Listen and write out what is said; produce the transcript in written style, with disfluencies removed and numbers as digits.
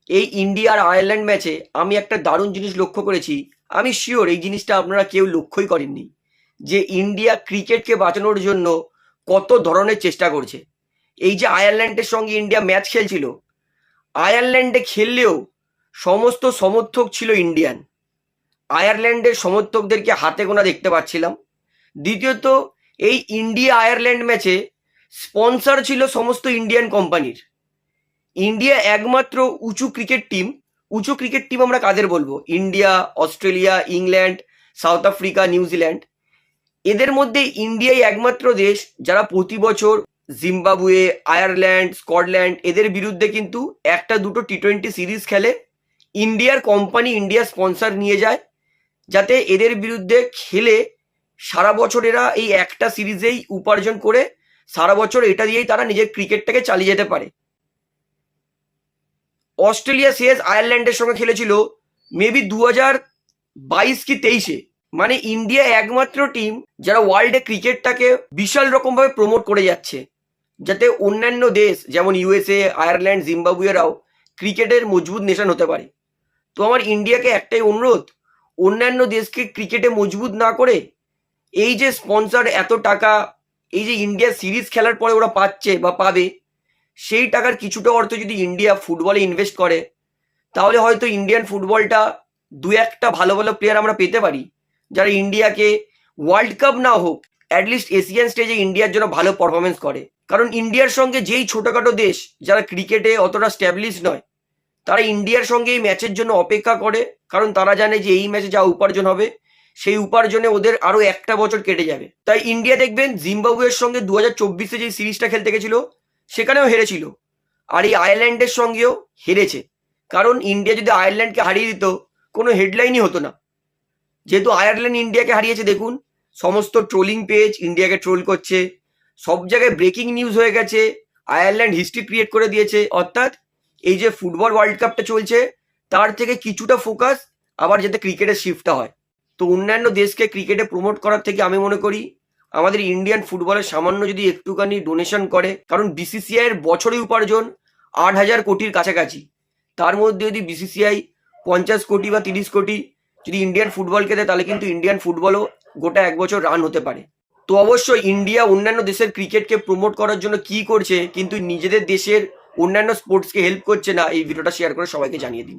এই ইন্ডিয়া আর আয়ারল্যান্ড ম্যাচে আমি একটা দারুণ জিনিস লক্ষ্য করেছি। আমি শিওর এই জিনিসটা আপনারা কেউ লক্ষ্যই করেননি, যে ইন্ডিয়া ক্রিকেটকে বাঁচানোর জন্য কত ধরনের চেষ্টা করছে। এই যে আয়ারল্যান্ডের সঙ্গে ইন্ডিয়া ম্যাচ খেলছিল, আয়ারল্যান্ডে খেললেও সমস্ত সমর্থক ছিল ইন্ডিয়ান। আয়ারল্যান্ডের সমর্থকদেরকে হাতে গোনা দেখতে পাচ্ছিলাম। দ্বিতীয়ত, এই ইন্ডিয়া আয়ারল্যান্ড ম্যাচে স্পন্সর ছিল সমস্ত ইন্ডিয়ান কোম্পানির। ইন্ডিয়া একমাত্র উঁচু ক্রিকেট টিম। উঁচু ক্রিকেট টিম আমরা কাদের বলবো? India, Australia, England, south Africa, New Zealand. এদের মধ্যে ইন্ডিয়াই একমাত্র দেশ যারা প্রতি বছর জিম্বাবুয়ে, আয়ারল্যান্ড, স্কটল্যান্ড এদের বিরুদ্ধে কিন্তু একটা দুটো টি-20 সিরিজ খেলে। ইন্ডিয়ার কোম্পানি, ইন্ডিয়া স্পন্সর নিয়ে যায়, যাতে এদের বিরুদ্ধে খেলে সারা বছর এরা এই একটা সিরিজেই উপার্জন করে সারা বছর এটা দিয়েই তারা নিজের ক্রিকেটটাকে চালিয়ে যেতে পারে। অস্ট্রেলিয়া শেষ আয়ারল্যান্ডের সঙ্গে খেলেছিল মেবি 2022 কি 23-এ। মানে ইন্ডিয়া একমাত্র টিম যারা ওয়ার্ল্ডে ক্রিকেটটাকে বিশাল রকমভাবে প্রমোট করে যাচ্ছে, যাতে অন্যান্য দেশ যেমন ইউএসএ, আয়ারল্যান্ড, জিম্বাবুয়েরাও ক্রিকেটের মজবুত নেশন হতে পারে। তো আমার ইন্ডিয়াকে একটাই অনুরোধ, অন্যান্য দেশকে ক্রিকেটে মজবুত না করে এই যে স্পন্সর এত টাকা এই যে ইন্ডিয়া সিরিজ খেলার পরে ওরা পাচ্ছে বা পাবে, সেই টাকার কিছুটা অর্থ যদি ইন্ডিয়া ফুটবলে ইনভেস্ট করে, তাহলে হয়তো ইন্ডিয়ান ফুটবলটা দু একটা ভালো ভালো প্লেয়ার আমরা পেতে পারি, যারা ইন্ডিয়াকে ওয়ার্ল্ড কাপ না হোক অ্যাটলিস্ট এশিয়ান স্টেজে ইন্ডিয়ার জন্য ভালো পারফরমেন্স করে। কারণ ইন্ডিয়ার সঙ্গে যেই ছোটোখাটো দেশ যারা ক্রিকেটে অতটা স্ট্যাবলিশ নয়, তারা ইন্ডিয়ার সঙ্গে এই ম্যাচের জন্য অপেক্ষা করে, কারণ তারা জানে যে এই ম্যাচে যা উপার্জন হবে সেই উপার্জনে ওদের আরও একটা বছর কেটে যাবে। তাই ইন্ডিয়া দেখবেন জিম্বাবুয়ের সঙ্গে 2024-এ যে সিরিজটা খেলতে গেছিল সেখানেও হেরেছিল, আর এই আয়ারল্যান্ডের সঙ্গেও হেরেছে। কারণ ইন্ডিয়া যদি আয়ারল্যান্ডকে হারিয়ে দিত কোনো হেডলাইনই হতো না। যেহেতু আয়ারল্যান্ড ইন্ডিয়াকে হারিয়েছে, দেখুন সমস্ত ট্রোলিং পেজ ইন্ডিয়াকে ট্রোল করছে, সব জায়গায় ব্রেকিং নিউজ হয়ে গেছে, আয়ারল্যান্ড হিস্ট্রি ক্রিয়েট করে দিয়েছে। অর্থাৎ এই যে ফুটবল ওয়ার্ল্ড কাপটা চলছে তার থেকে কিছুটা ফোকাস আবার যাতে ক্রিকেটে শিফটটা হয়। তো অন্যান্য দেশকে ক্রিকেটে প্রমোট করার থেকে আমি মনে করি আমাদের ইন্ডিয়ান ফুটবলের সামান্য যদি একটুখানি ডোনেশন করে, কারণ বিসিসিআই এর বছরে উপার্জন 8,000 কোটির কাছাকাছি, তার মধ্যে যদি বিসিসিআই 50 কোটি বা 30 কোটি যদি ইন্ডিয়ান ফুটবলকে দেয়, তাহলে কিন্তু ইন্ডিয়ান ফুটবলও গোটা এক বছর রান হতে পারে। তো অবশ্যই ইন্ডিয়া অন্যান্য দেশের ক্রিকেটকে প্রমোট করার জন্য কি করছে, কিন্তু নিজেদের দেশের অন্যান্য স্পোর্টসকে হেল্প করছে না, এই ভিডিওটা শেয়ার করে সবাইকে জানিয়ে দিন।